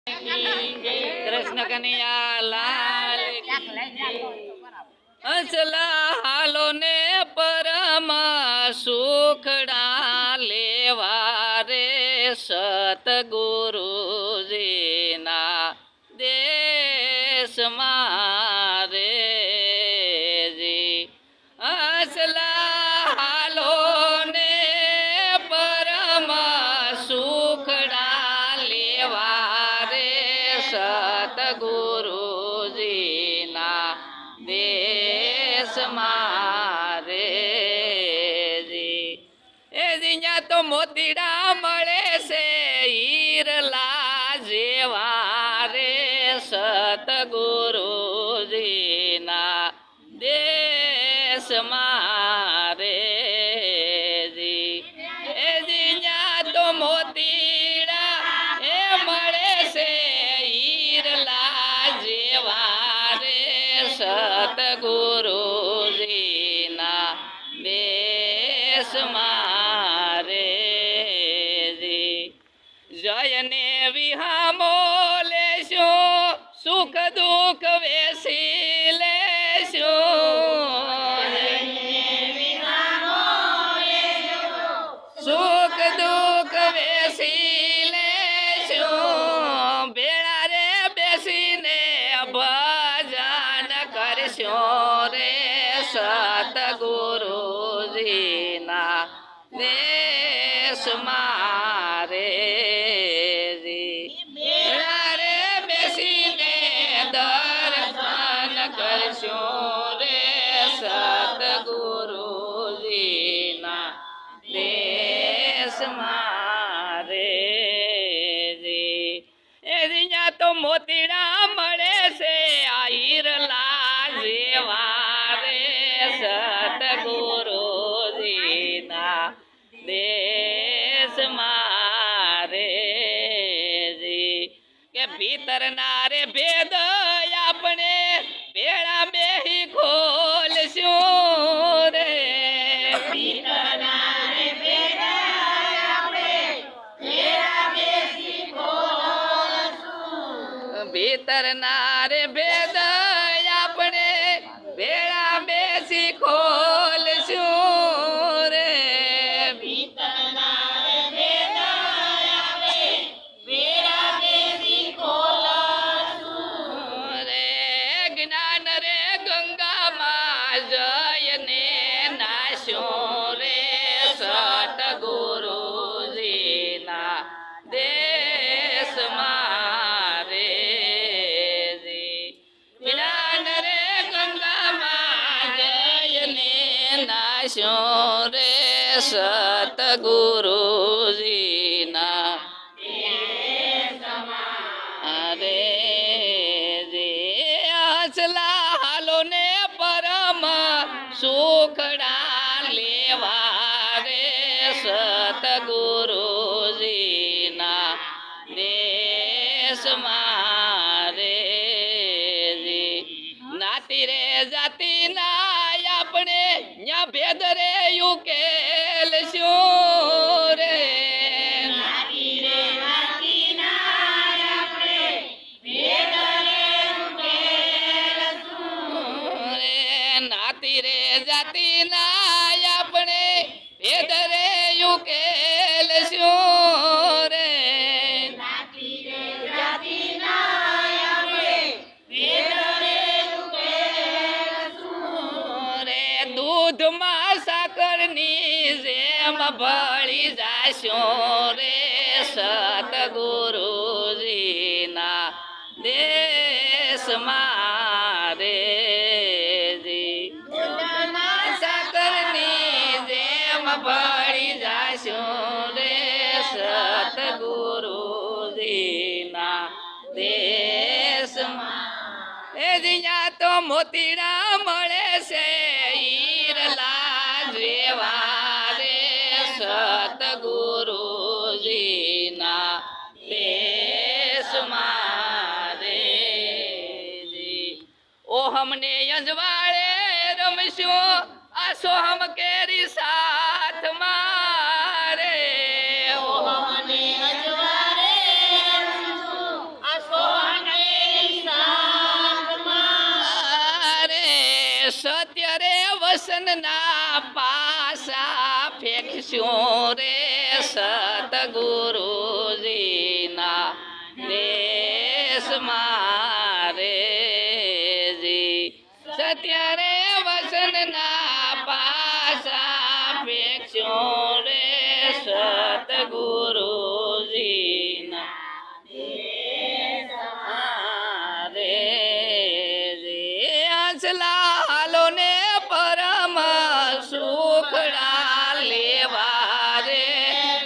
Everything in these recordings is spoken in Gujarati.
કૃષ્ણ કનૈયા લાલ હસલા હાલો ને પરમ સુખડા લેવા રે સતગુરુજીના દેશમાં રે જી હસલા હાલો ને પરમ સુખડા લેવા રે સતગુરુજીના દેશમાં રે જી એ જીયા તો મોતીડા મળે છે હીરલા જેવા રે સતગુરુજીના દેશમાં રે જી એ જીયા તો મોતીડા એ મળે છે હીરલા જેવા રે સતગુરુજીના દેશમાં રે જી જયને વિહામો લેશો સુખ દુઃખ વેસી લેશો સુખ દુઃખ વેસી લેશો બેડા રે બેસીને ભજન કરશો રે સતગુરુજીના દેશમાં રે જી બેડા રે બેસીને દર્શન કરશો રે સતગુરુજીના દેશમાં રે જી એ જીયા તો મોતીડા મળે છે આ હીરલા જેવા રે સતગુરુજીના દેશમાં રે જી કે ભીતરના રે ભેદ આપણે ભેળા બેહી ખોલશું રે ભીતરના રે ભેદ આપણે ભેળા બેસી ખોલશું ભીતરના રે ભેદ આપણે ભેળા બેસી ખોલશું રે ભીતરના રે ભેદ આપણે ભેળા બેસી ખોલશું રે જ્ઞાન રે ગંગામાં જયને નાશો રે સતગુરુજીના દેશમાં રે જી જ્ઞાન રે ગંગામાં જયને નાશો રે સતગુરુજીના રે જી હસલા હાલો ને પરમ સુખડા લેવા રે સતગુરુજીના દેશમાં રે જી નાતી રે જાતિ ના આપણે ન્યા ભેદ રે યુકેલ શું રે નાતી રે જાતિ ના આપણે ભેદ રે યુકેલ શું રે નાતી રે જાતિ ના આપણે ભેદ રે યુકેલ શું રે નાતી રે જાતિ ના આપણે ભેદ રે યુકેલ શું રે દૂધમાં સાકરની જેમ ભળી જાશો રે સતગુરુજીના દેશમાં રે જી દૂધમાં સાકરની જેમ ભળી જાશો રે સતગુરુજીના દેશમાં એ જીયા તો મોતીડા મળે છે હીરલા જેવા રે સતગુરુજીના દેશમાં રે જી ઓ હમને અંજવાળે રમશો આ સોહમ કેરી સાથ મારે ઓ હમને અંજવાળે રમશો આ સત્ય રે વસનના પાસા ફેંકશું રે સતગુરુજીના દેશમાં રે જી સત્ય રે વસનના પાસા ફેંકશું રે સતગુરુજીના લાલો ને પરમ સુખડા લેવા રે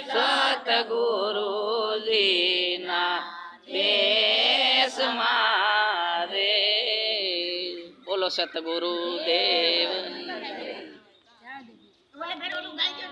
સતગુરુજીના દેશમાં રે બોલો સતગુરુ દેવ